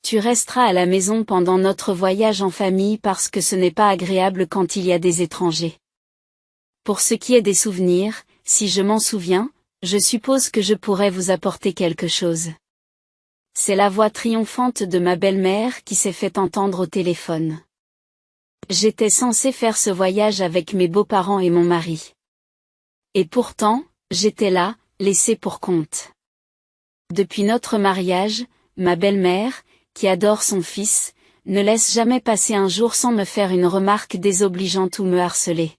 Tu resteras à la maison pendant notre voyage en famille parce que ce n'est pas agréable quand il y a des étrangers. Pour ce qui est des souvenirs, si je m'en souviens, je suppose que je pourrais vous apporter quelque chose. C'est la voix triomphante de ma belle-mère qui s'est fait entendre au téléphone. J'étais censée faire ce voyage avec mes beaux-parents et mon mari. Et pourtant, j'étais là, laissée pour compte. Depuis notre mariage, ma belle-mère, qui adore son fils, ne laisse jamais passer un jour sans me faire une remarque désobligeante ou me harceler.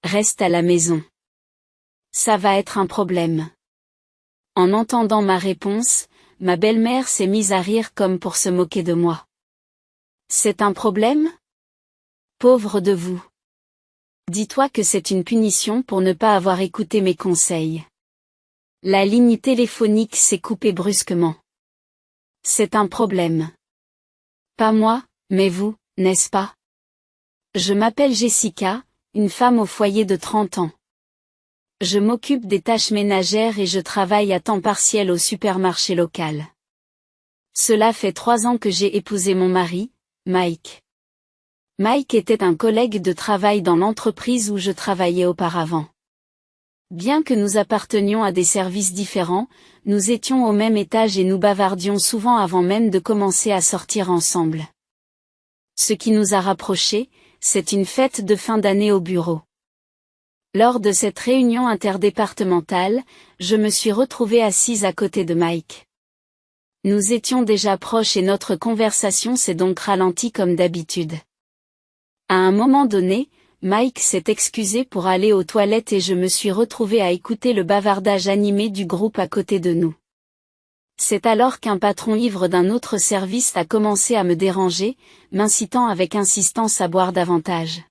Reste à la maison. Ça va être un problème. En entendant ma réponse, ma belle-mère s'est mise à rire comme pour se moquer de moi. C'est un problème? Pauvre de vous. Dis-toi que c'est une punition pour ne pas avoir écouté mes conseils. La ligne téléphonique s'est coupée brusquement. C'est un problème. Pas moi, mais vous, n'est-ce pas? Je m'appelle Jessica, une femme au foyer de 30 ans. Je m'occupe des tâches ménagères et je travaille à temps partiel au supermarché local. Cela fait 3 ans que j'ai épousé mon mari, Mike. Mike était un collègue de travail dans l'entreprise où je travaillais auparavant. Bien que nous appartenions à des services différents, nous étions au même étage et nous bavardions souvent avant même de commencer à sortir ensemble. Ce qui nous a rapprochés, c'est une fête de fin d'année au bureau. Lors de cette réunion interdépartementale, je me suis retrouvée assise à côté de Mike. Nous étions déjà proches et notre conversation s'est donc ralentie comme d'habitude. À un moment donné, Mike s'est excusé pour aller aux toilettes et je me suis retrouvée à écouter le bavardage animé du groupe à côté de nous. C'est alors qu'un patron ivre d'un autre service a commencé à me déranger, m'incitant avec insistance à boire davantage.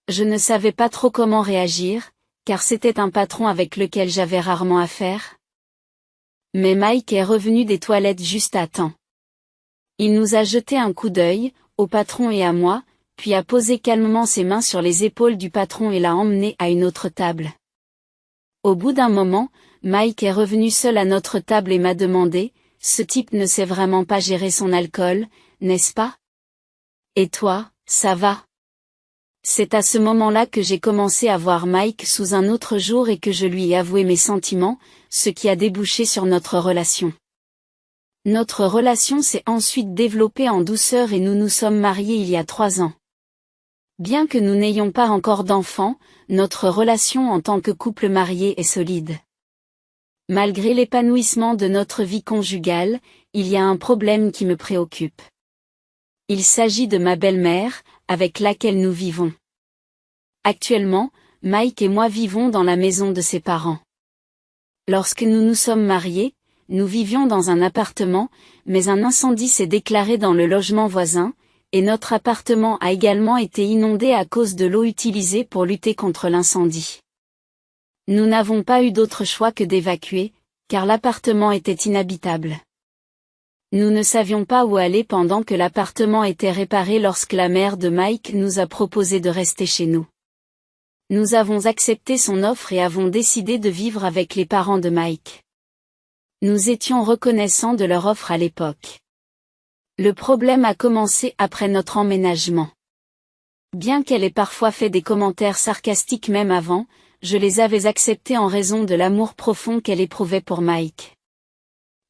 Je ne savais pas trop comment réagir, car c'était un patron avec lequel j'avais rarement affaire. Mais Mike est revenu des toilettes juste à temps. Il nous a jeté un coup d'œil, au patron et à moi, puis a posé calmement ses mains sur les épaules du patron et l'a emmené à une autre table. Au bout d'un moment, Mike est revenu seul à notre table et m'a demandé, « Ce type ne sait vraiment pas gérer son alcool, n'est-ce pas? Et toi, ça va ?» C'est à ce moment-là que j'ai commencé à voir Mike sous un autre jour et que je lui ai avoué mes sentiments, ce qui a débouché sur notre relation. Notre relation s'est ensuite développée en douceur et nous nous sommes mariés il y a 3 ans. Bien que nous n'ayons pas encore d'enfants, notre relation en tant que couple marié est solide. Malgré l'épanouissement de notre vie conjugale, il y a un problème qui me préoccupe. Il s'agit de ma belle-mère, avec laquelle nous vivons. Actuellement, Mike et moi vivons dans la maison de ses parents. Lorsque nous nous sommes mariés, nous vivions dans un appartement, mais un incendie s'est déclaré dans le logement voisin, et notre appartement a également été inondé à cause de l'eau utilisée pour lutter contre l'incendie. Nous n'avons pas eu d'autre choix que d'évacuer, car l'appartement était inhabitable. Nous ne savions pas où aller pendant que l'appartement était réparé lorsque la mère de Mike nous a proposé de rester chez nous. Nous avons accepté son offre et avons décidé de vivre avec les parents de Mike. Nous étions reconnaissants de leur offre à l'époque. Le problème a commencé après notre emménagement. Bien qu'elle ait parfois fait des commentaires sarcastiques même avant, je les avais acceptés en raison de l'amour profond qu'elle éprouvait pour Mike.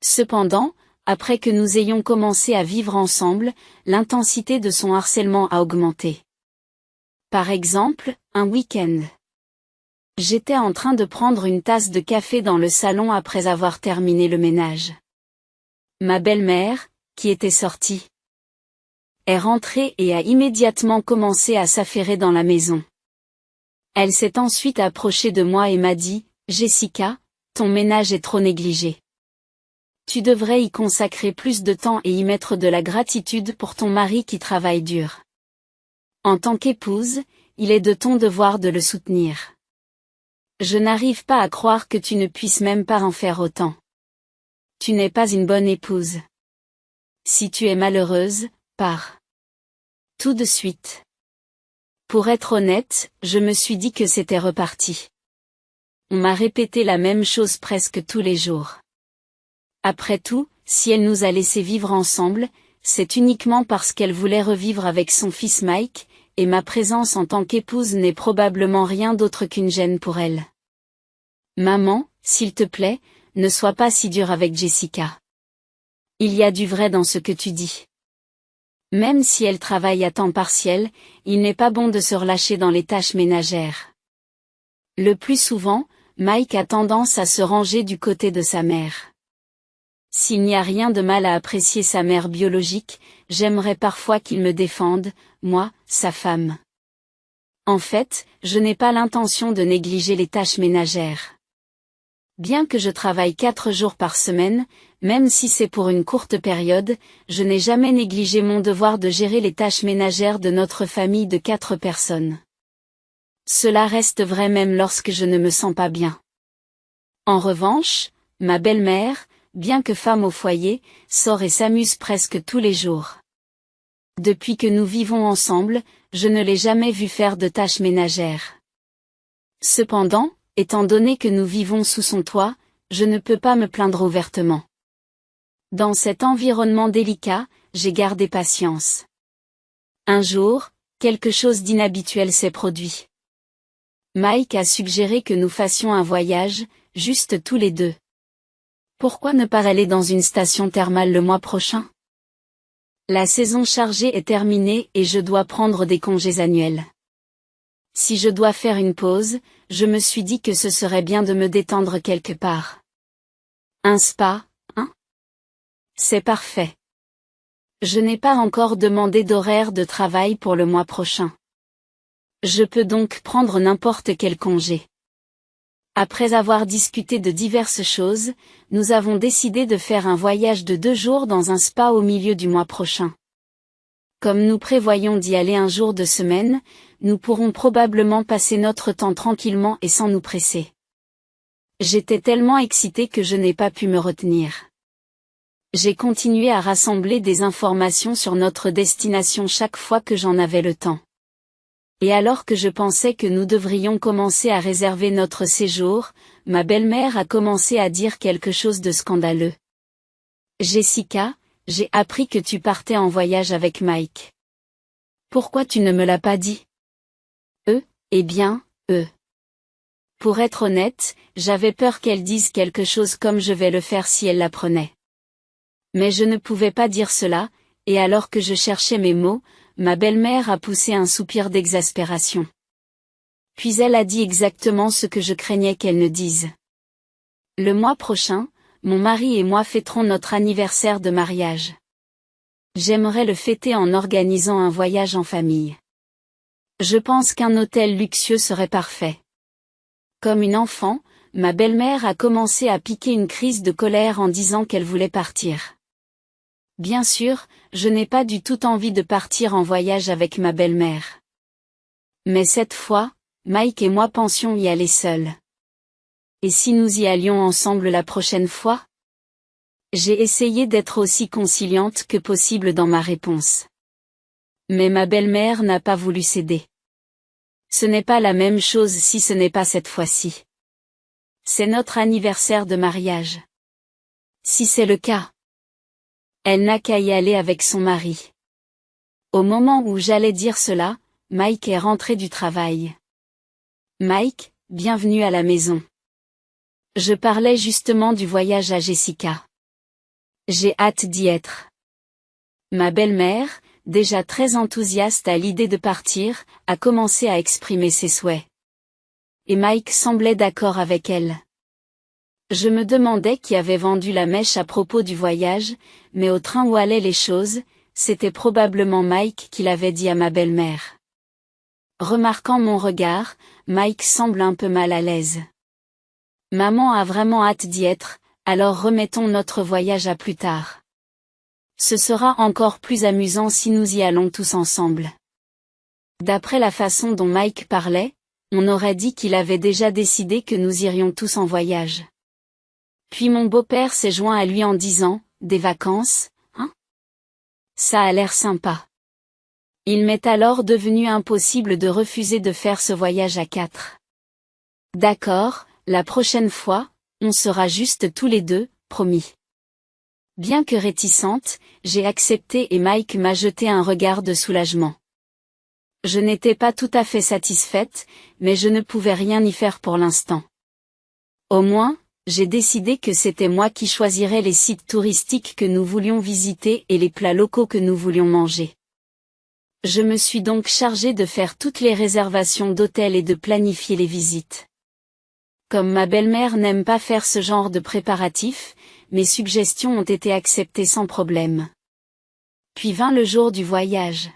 Cependant, après que nous ayons commencé à vivre ensemble, l'intensité de son harcèlement a augmenté. Par exemple, un week-end. J'étais en train de prendre une tasse de café dans le salon après avoir terminé le ménage. Ma belle-mère, qui était sortie, est rentrée et a immédiatement commencé à s'affairer dans la maison. Elle s'est ensuite approchée de moi et m'a dit, « Jessica, ton ménage est trop négligé. Tu devrais y consacrer plus de temps et y mettre de la gratitude pour ton mari qui travaille dur. En tant qu'épouse, il est de ton devoir de le soutenir. Je n'arrive pas à croire que tu ne puisses même pas en faire autant. Tu n'es pas une bonne épouse. Si tu es malheureuse, pars. Tout de suite. » Pour être honnête, je me suis dit que c'était reparti. On m'a répété la même chose presque tous les jours. Après tout, si elle nous a laissé vivre ensemble, c'est uniquement parce qu'elle voulait revivre avec son fils Mike, et ma présence en tant qu'épouse n'est probablement rien d'autre qu'une gêne pour elle. Maman, s'il te plaît, ne sois pas si dure avec Jessica. Il y a du vrai dans ce que tu dis. Même si elle travaille à temps partiel, il n'est pas bon de se relâcher dans les tâches ménagères. Le plus souvent, Mike a tendance à se ranger du côté de sa mère. S'il n'y a rien de mal à apprécier sa mère biologique, j'aimerais parfois qu'il me défende, moi, sa femme. En fait, je n'ai pas l'intention de négliger les tâches ménagères. Bien que je travaille 4 jours par semaine, même si c'est pour une courte période, je n'ai jamais négligé mon devoir de gérer les tâches ménagères de notre famille de 4 personnes. Cela reste vrai même lorsque je ne me sens pas bien. En revanche, ma belle-mère, bien que femme au foyer, sort et s'amuse presque tous les jours. Depuis que nous vivons ensemble, je ne l'ai jamais vue faire de tâches ménagères. Cependant, étant donné que nous vivons sous son toit, je ne peux pas me plaindre ouvertement. Dans cet environnement délicat, j'ai gardé patience. Un jour, quelque chose d'inhabituel s'est produit. Mike a suggéré que nous fassions un voyage, juste tous les deux. Pourquoi ne pas aller dans une station thermale le mois prochain? La saison chargée est terminée et je dois prendre des congés annuels. Si je dois faire une pause, je me suis dit que ce serait bien de me détendre quelque part. Un spa, hein? C'est parfait. Je n'ai pas encore demandé d'horaire de travail pour le mois prochain. Je peux donc prendre n'importe quel congé. Après avoir discuté de diverses choses, nous avons décidé de faire un voyage de 2 jours dans un spa au milieu du mois prochain. Comme nous prévoyons d'y aller un jour de semaine, nous pourrons probablement passer notre temps tranquillement et sans nous presser. J'étais tellement excitée que je n'ai pas pu me retenir. J'ai continué à rassembler des informations sur notre destination chaque fois que j'en avais le temps. Et alors que je pensais que nous devrions commencer à réserver notre séjour, ma belle-mère a commencé à dire quelque chose de scandaleux. Jessica, j'ai appris que tu partais en voyage avec Mike. Pourquoi tu ne me l'as pas dit? Eh bien, Pour être honnête, j'avais peur qu'elle dise quelque chose comme je vais le faire si elle l'apprenait. Mais je ne pouvais pas dire cela, et alors que je cherchais mes mots, ma belle-mère a poussé un soupir d'exaspération. Puis elle a dit exactement ce que je craignais qu'elle ne dise. Le mois prochain, mon mari et moi fêterons notre anniversaire de mariage. J'aimerais le fêter en organisant un voyage en famille. Je pense qu'un hôtel luxueux serait parfait. Comme une enfant, ma belle-mère a commencé à piquer une crise de colère en disant qu'elle voulait partir. Bien sûr, je n'ai pas du tout envie de partir en voyage avec ma belle-mère. Mais cette fois, Mike et moi pensions y aller seuls. Et si nous y allions ensemble la prochaine fois? J'ai essayé d'être aussi conciliante que possible dans ma réponse. Mais ma belle-mère n'a pas voulu céder. Ce n'est pas la même chose si ce n'est pas cette fois-ci. C'est notre anniversaire de mariage. Si c'est le cas, elle n'a qu'à y aller avec son mari. Au moment où j'allais dire cela, Mike est rentré du travail. Mike, bienvenue à la maison. Je parlais justement du voyage à Jessica. J'ai hâte d'y être. Ma belle-mère, déjà très enthousiaste à l'idée de partir, a commencé à exprimer ses souhaits. Et Mike semblait d'accord avec elle. Je me demandais qui avait vendu la mèche à propos du voyage, mais au train où allaient les choses, c'était probablement Mike qui l'avait dit à ma belle-mère. Remarquant mon regard, Mike semble un peu mal à l'aise. Maman a vraiment hâte d'y être, alors remettons notre voyage à plus tard. Ce sera encore plus amusant si nous y allons tous ensemble. D'après la façon dont Mike parlait, on aurait dit qu'il avait déjà décidé que nous irions tous en voyage. Puis mon beau-père s'est joint à lui en disant, « Des vacances, hein? Ça a l'air sympa. » Il m'est alors devenu impossible de refuser de faire ce voyage à 4. D'accord, la prochaine fois, on sera juste tous les deux, promis. Bien que réticente, j'ai accepté et Mike m'a jeté un regard de soulagement. Je n'étais pas tout à fait satisfaite, mais je ne pouvais rien y faire pour l'instant. Au moins, j'ai décidé que c'était moi qui choisirais les sites touristiques que nous voulions visiter et les plats locaux que nous voulions manger. Je me suis donc chargée de faire toutes les réservations d'hôtels et de planifier les visites. Comme ma belle-mère n'aime pas faire ce genre de préparatifs, mes suggestions ont été acceptées sans problème. Puis vint le jour du voyage.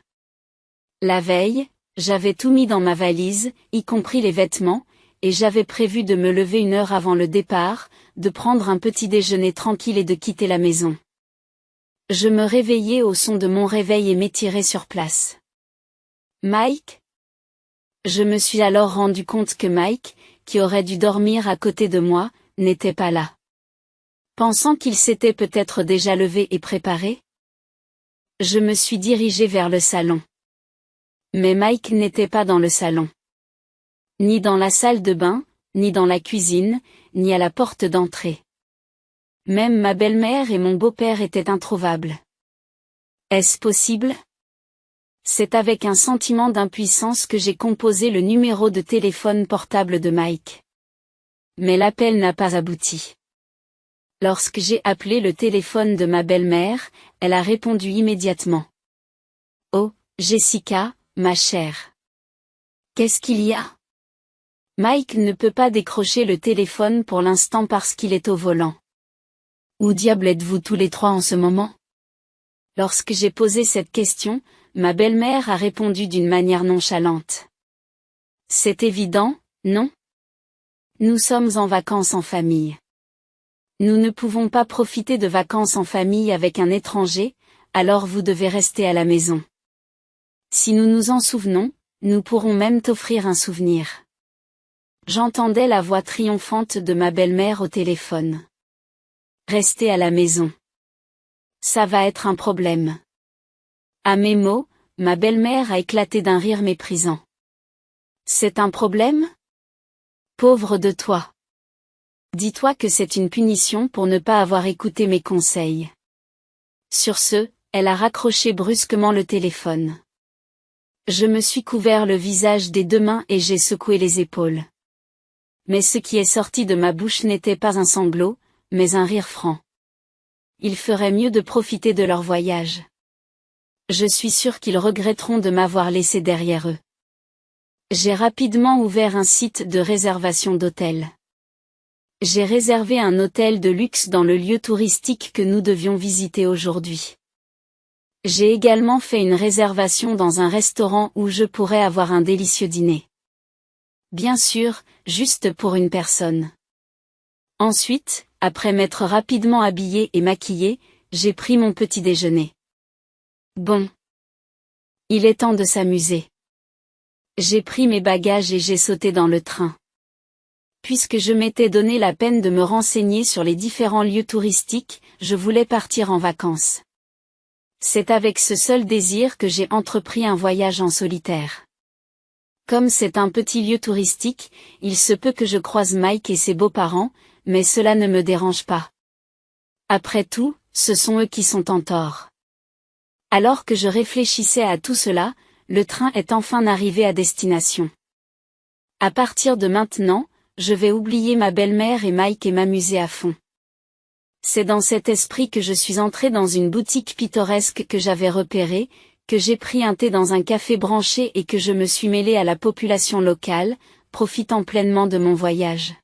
La veille, j'avais tout mis dans ma valise, y compris les vêtements, et j'avais prévu de me lever 1 heure avant le départ, de prendre un petit déjeuner tranquille et de quitter la maison. Je me réveillai au son de mon réveil et m'étirai sur place. Mike? Je me suis alors rendu compte que Mike, qui aurait dû dormir à côté de moi, n'était pas là. Pensant qu'il s'était peut-être déjà levé et préparé, je me suis dirigé vers le salon. Mais Mike n'était pas dans le salon. Ni dans la salle de bain, ni dans la cuisine, ni à la porte d'entrée. Même ma belle-mère et mon beau-père étaient introuvables. Est-ce possible? C'est avec un sentiment d'impuissance que j'ai composé le numéro de téléphone portable de Mike. Mais l'appel n'a pas abouti. Lorsque j'ai appelé le téléphone de ma belle-mère, elle a répondu immédiatement. « Oh, Jessica, ma chère. Qu'est-ce qu'il y a? » Mike ne peut pas décrocher le téléphone pour l'instant parce qu'il est au volant. Où diable êtes-vous tous les trois en ce moment? Lorsque j'ai posé cette question, ma belle-mère a répondu d'une manière nonchalante. C'est évident, non? Nous sommes en vacances en famille. Nous ne pouvons pas profiter de vacances en famille avec un étranger, alors vous devez rester à la maison. Si nous nous en souvenons, nous pourrons même t'offrir un souvenir. J'entendais la voix triomphante de ma belle-mère au téléphone. Rester à la maison. Ça va être un problème. À mes mots, ma belle-mère a éclaté d'un rire méprisant. C'est un problème? Pauvre de toi. Dis-toi que c'est une punition pour ne pas avoir écouté mes conseils. Sur ce, elle a raccroché brusquement le téléphone. Je me suis couvert le visage des 2 mains et j'ai secoué les épaules. Mais ce qui est sorti de ma bouche n'était pas un sanglot, mais un rire franc. Ils feraient mieux de profiter de leur voyage. Je suis sûre qu'ils regretteront de m'avoir laissé derrière eux. J'ai rapidement ouvert un site de réservation d'hôtels. J'ai réservé un hôtel de luxe dans le lieu touristique que nous devions visiter aujourd'hui. J'ai également fait une réservation dans un restaurant où je pourrais avoir un délicieux dîner. Bien sûr, juste pour une personne. Ensuite, après m'être rapidement habillée et maquillée, j'ai pris mon petit déjeuner. Bon. Il est temps de s'amuser. J'ai pris mes bagages et j'ai sauté dans le train. Puisque je m'étais donné la peine de me renseigner sur les différents lieux touristiques, je voulais partir en vacances. C'est avec ce seul désir que j'ai entrepris un voyage en solitaire. Comme c'est un petit lieu touristique, il se peut que je croise Mike et ses beaux-parents, mais cela ne me dérange pas. Après tout, ce sont eux qui sont en tort. Alors que je réfléchissais à tout cela, le train est enfin arrivé à destination. À partir de maintenant, je vais oublier ma belle-mère et Mike et m'amuser à fond. C'est dans cet esprit que je suis entrée dans une boutique pittoresque que j'avais repérée, que j'ai pris un thé dans un café branché et que je me suis mêlée à la population locale, profitant pleinement de mon voyage.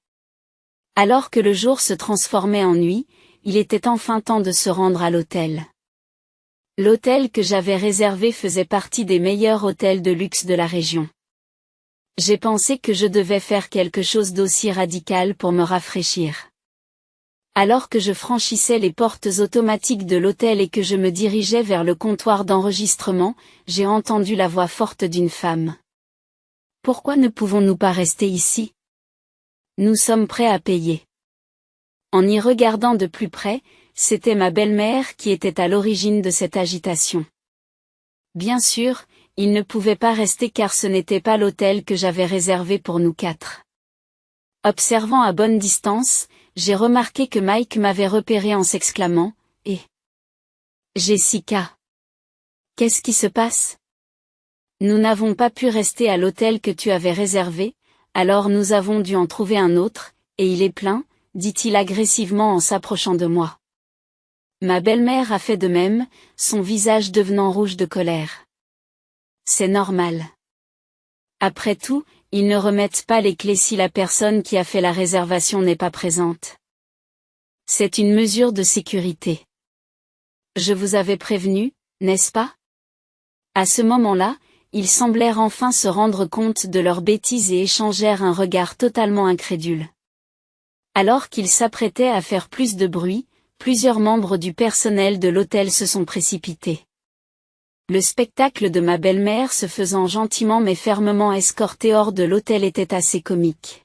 Alors que le jour se transformait en nuit, il était enfin temps de se rendre à l'hôtel. L'hôtel que j'avais réservé faisait partie des meilleurs hôtels de luxe de la région. J'ai pensé que je devais faire quelque chose d'aussi radical pour me rafraîchir. Alors que je franchissais les portes automatiques de l'hôtel et que je me dirigeais vers le comptoir d'enregistrement, j'ai entendu la voix forte d'une femme. « Pourquoi ne pouvons-nous pas rester ici? Nous sommes prêts à payer. » En y regardant de plus près, c'était ma belle-mère qui était à l'origine de cette agitation. Bien sûr, il ne pouvait pas rester car ce n'était pas l'hôtel que j'avais réservé pour nous 4. Observant à bonne distance, j'ai remarqué que Mike m'avait repéré en s'exclamant « Et Jessica. Qu'est-ce qui se passe? Nous n'avons pas pu rester à l'hôtel que tu avais réservé, alors nous avons dû en trouver un autre, et il est plein, dit-il agressivement en s'approchant de moi. Ma belle-mère a fait de même, son visage devenant rouge de colère. C'est normal. Après tout, ils ne remettent pas les clés si la personne qui a fait la réservation n'est pas présente. C'est une mesure de sécurité. Je vous avais prévenu, n'est-ce pas? À ce moment-là, ils semblèrent enfin se rendre compte de leur bêtise et échangèrent un regard totalement incrédule. Alors qu'ils s'apprêtaient à faire plus de bruit, plusieurs membres du personnel de l'hôtel se sont précipités. Le spectacle de ma belle-mère se faisant gentiment mais fermement escorter hors de l'hôtel était assez comique.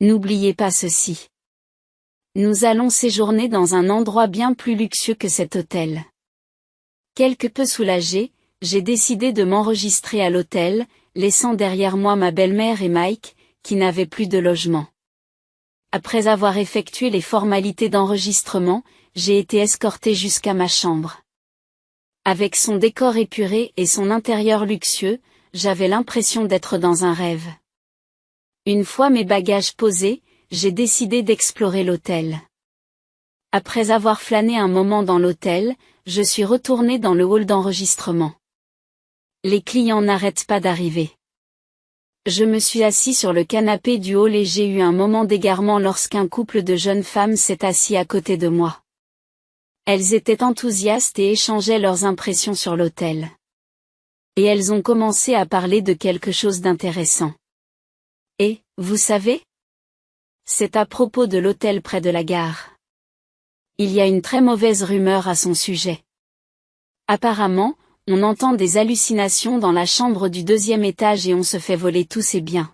N'oubliez pas ceci. Nous allons séjourner dans un endroit bien plus luxueux que cet hôtel. Quelque peu soulagé, j'ai décidé de m'enregistrer à l'hôtel, laissant derrière moi ma belle-mère et Mike, qui n'avaient plus de logement. Après avoir effectué les formalités d'enregistrement, j'ai été escorté jusqu'à ma chambre. Avec son décor épuré et son intérieur luxueux, j'avais l'impression d'être dans un rêve. Une fois mes bagages posés, j'ai décidé d'explorer l'hôtel. Après avoir flâné un moment dans l'hôtel, je suis retourné dans le hall d'enregistrement. Les clients n'arrêtent pas d'arriver. Je me suis assis sur le canapé du hall et j'ai eu un moment d'égarement lorsqu'un couple de jeunes femmes s'est assis à côté de moi. Elles étaient enthousiastes et échangeaient leurs impressions sur l'hôtel. Et elles ont commencé à parler de quelque chose d'intéressant. Et, vous savez? C'est à propos de l'hôtel près de la gare. Il y a une très mauvaise rumeur à son sujet. Apparemment, on entend des hallucinations dans la chambre du 2e étage et on se fait voler tous ses biens.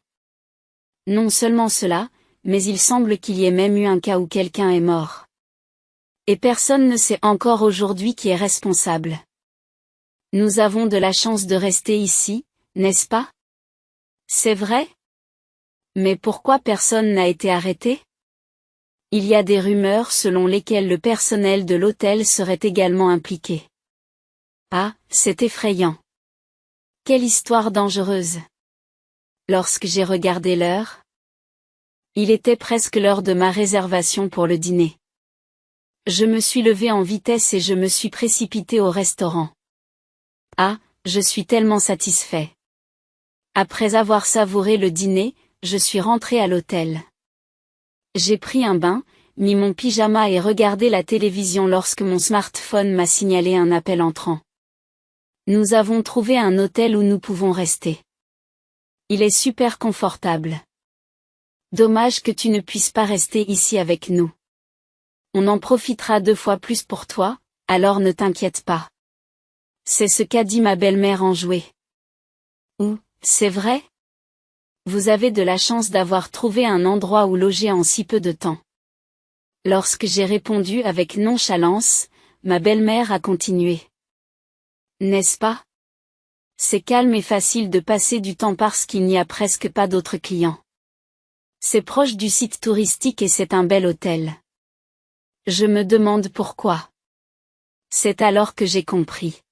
Non seulement cela, mais il semble qu'il y ait même eu un cas où quelqu'un est mort. Et personne ne sait encore aujourd'hui qui est responsable. Nous avons de la chance de rester ici, n'est-ce pas? C'est vrai? Mais pourquoi personne n'a été arrêté? Il y a des rumeurs selon lesquelles le personnel de l'hôtel serait également impliqué. Ah, c'est effrayant. Quelle histoire dangereuse. Lorsque j'ai regardé l'heure, il était presque l'heure de ma réservation pour le dîner. Je me suis levé en vitesse et je me suis précipité au restaurant. Ah, je suis tellement satisfait. Après avoir savouré le dîner, je suis rentré à l'hôtel. J'ai pris un bain, mis mon pyjama et regardé la télévision lorsque mon smartphone m'a signalé un appel entrant. Nous avons trouvé un hôtel où nous pouvons rester. Il est super confortable. Dommage que tu ne puisses pas rester ici avec nous. On en profitera 2 fois plus pour toi, alors ne t'inquiète pas. C'est ce qu'a dit ma belle-mère enjouée. Ou, c'est vrai? Vous avez de la chance d'avoir trouvé un endroit où loger en si peu de temps. Lorsque j'ai répondu avec nonchalance, ma belle-mère a continué. N'est-ce pas? C'est calme et facile de passer du temps parce qu'il n'y a presque pas d'autres clients. C'est proche du site touristique et c'est un bel hôtel. Je me demande pourquoi. C'est alors que j'ai compris.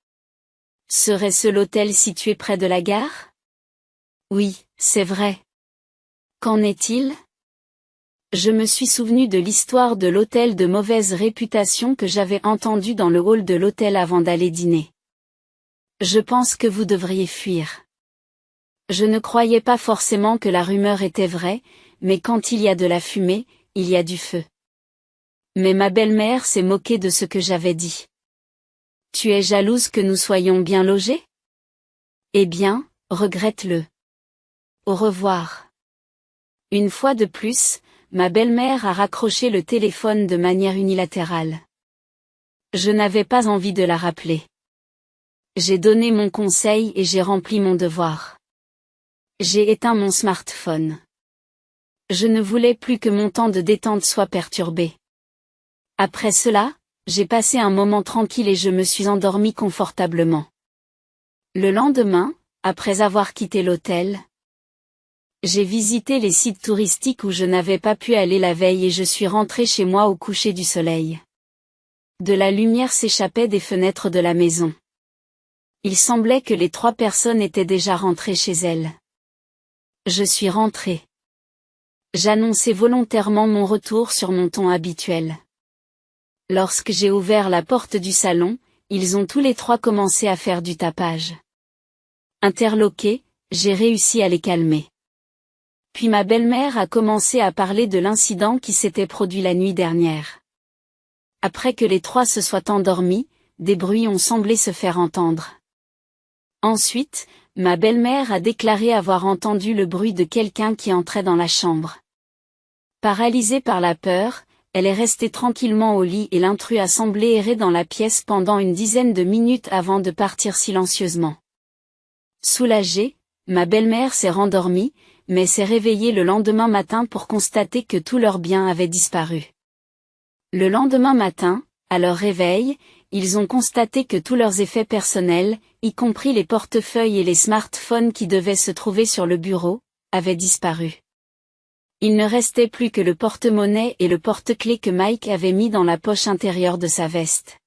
Serait-ce l'hôtel situé près de la gare? Oui, c'est vrai. Qu'en est-il? Je me suis souvenu de l'histoire de l'hôtel de mauvaise réputation que j'avais entendu dans le hall de l'hôtel avant d'aller dîner. Je pense que vous devriez fuir. Je ne croyais pas forcément que la rumeur était vraie, mais quand il y a de la fumée, il y a du feu. Mais ma belle-mère s'est moquée de ce que j'avais dit. Tu es jalouse que nous soyons bien logés? Eh bien, regrette-le. Au revoir. Une fois de plus, ma belle-mère a raccroché le téléphone de manière unilatérale. Je n'avais pas envie de la rappeler. J'ai donné mon conseil et j'ai rempli mon devoir. J'ai éteint mon smartphone. Je ne voulais plus que mon temps de détente soit perturbé. Après cela, j'ai passé un moment tranquille et je me suis endormi confortablement. Le lendemain, après avoir quitté l'hôtel, j'ai visité les sites touristiques où je n'avais pas pu aller la veille et je suis rentré chez moi au coucher du soleil. De la lumière s'échappait des fenêtres de la maison. Il semblait que les 3 personnes étaient déjà rentrées chez elles. Je suis rentrée. J'annonçais volontairement mon retour sur mon ton habituel. Lorsque j'ai ouvert la porte du salon, ils ont tous les 3 commencé à faire du tapage. Interloquée, j'ai réussi à les calmer. Puis ma belle-mère a commencé à parler de l'incident qui s'était produit la nuit dernière. Après que les 3 se soient endormis, des bruits ont semblé se faire entendre. Ensuite, ma belle-mère a déclaré avoir entendu le bruit de quelqu'un qui entrait dans la chambre. Paralysée par la peur, elle est restée tranquillement au lit et l'intrus a semblé errer dans la pièce pendant une dizaine de minutes avant de partir silencieusement. Soulagée, ma belle-mère s'est rendormie, mais s'est réveillée le lendemain matin pour constater que tous leurs biens avaient disparu. Le lendemain matin, à leur réveil, ils ont constaté que tous leurs effets personnels, y compris les portefeuilles et les smartphones qui devaient se trouver sur le bureau, avaient disparu. Il ne restait plus que le porte-monnaie et le porte-clés que Mike avait mis dans la poche intérieure de sa veste.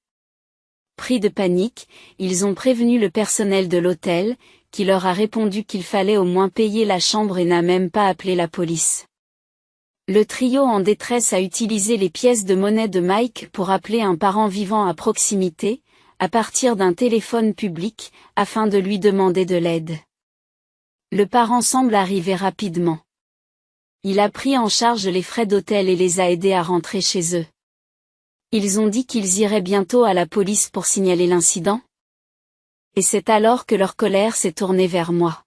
Pris de panique, ils ont prévenu le personnel de l'hôtel, qui leur a répondu qu'il fallait au moins payer la chambre et n'a même pas appelé la police. Le trio en détresse a utilisé les pièces de monnaie de Mike pour appeler un parent vivant à proximité, à partir d'un téléphone public, afin de lui demander de l'aide. Le parent semble arriver rapidement. Il a pris en charge les frais d'hôtel et les a aidés à rentrer chez eux. Ils ont dit qu'ils iraient bientôt à la police pour signaler l'incident. Et c'est alors que leur colère s'est tournée vers moi.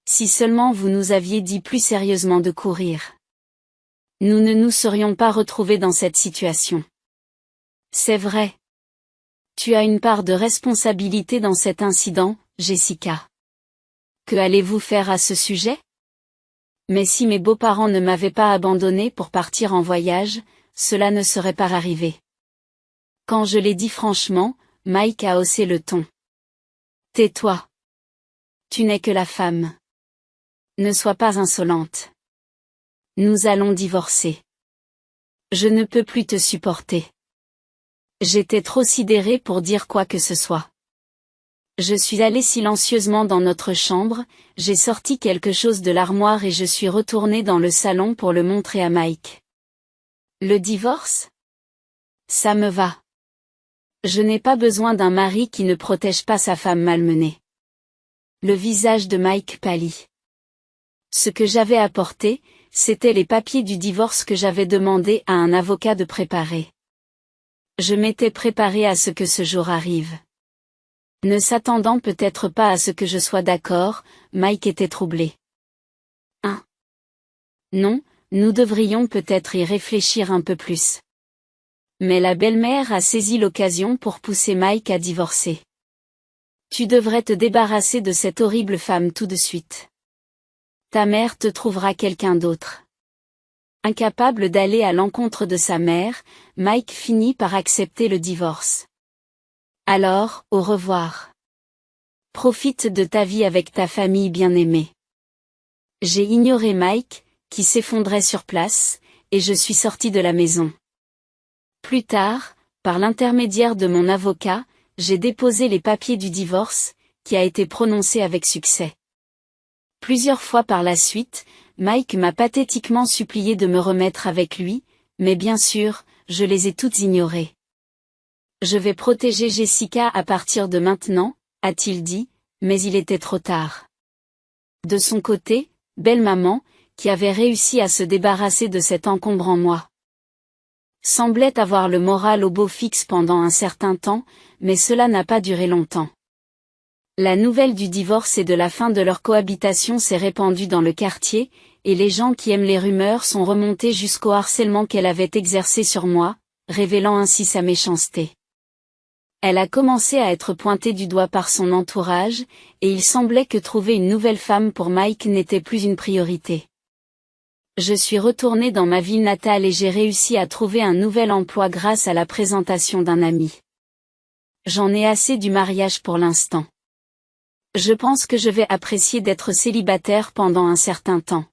Si seulement vous nous aviez dit plus sérieusement de courir. Nous ne nous serions pas retrouvés dans cette situation. C'est vrai. Tu as une part de responsabilité dans cet incident, Jessica. Que allez-vous faire à ce sujet? Mais si mes beaux-parents ne m'avaient pas abandonné pour partir en voyage, cela ne serait pas arrivé. Quand je l'ai dit franchement, Mike a haussé le ton. Tais-toi. Tu n'es que la femme. Ne sois pas insolente. Nous allons divorcer. Je ne peux plus te supporter. J'étais trop sidérée pour dire quoi que ce soit. Je suis allée silencieusement dans notre chambre, j'ai sorti quelque chose de l'armoire et je suis retournée dans le salon pour le montrer à Mike. Le divorce? Ça me va. Je n'ai pas besoin d'un mari qui ne protège pas sa femme malmenée. Le visage de Mike pâlit. Ce que j'avais apporté, c'étaient les papiers du divorce que j'avais demandé à un avocat de préparer. Je m'étais préparée à ce que ce jour arrive. Ne s'attendant peut-être pas à ce que je sois d'accord, Mike était troublé. Non, nous devrions peut-être y réfléchir un peu plus. Mais la belle-mère a saisi l'occasion pour pousser Mike à divorcer. Tu devrais te débarrasser de cette horrible femme tout de suite. Ta mère te trouvera quelqu'un d'autre. Incapable d'aller à l'encontre de sa mère, Mike finit par accepter le divorce. Alors, au revoir. Profite de ta vie avec ta famille bien-aimée. J'ai ignoré Mike, qui s'effondrait sur place, et je suis sortie de la maison. Plus tard, par l'intermédiaire de mon avocat, j'ai déposé les papiers du divorce, qui a été prononcé avec succès. Plusieurs fois par la suite, Mike m'a pathétiquement supplié de me remettre avec lui, mais bien sûr, je les ai toutes ignorées. Je vais protéger Jessica à partir de maintenant, a-t-il dit, mais il était trop tard. De son côté, belle-maman, qui avait réussi à se débarrasser de cet encombrant moi, semblait avoir le moral au beau fixe pendant un certain temps, mais cela n'a pas duré longtemps. La nouvelle du divorce et de la fin de leur cohabitation s'est répandue dans le quartier, et les gens qui aiment les rumeurs sont remontés jusqu'au harcèlement qu'elle avait exercé sur moi, révélant ainsi sa méchanceté. Elle a commencé à être pointée du doigt par son entourage, et il semblait que trouver une nouvelle femme pour Mike n'était plus une priorité. Je suis retournée dans ma ville natale et j'ai réussi à trouver un nouvel emploi grâce à la présentation d'un ami. J'en ai assez du mariage pour l'instant. Je pense que je vais apprécier d'être célibataire pendant un certain temps.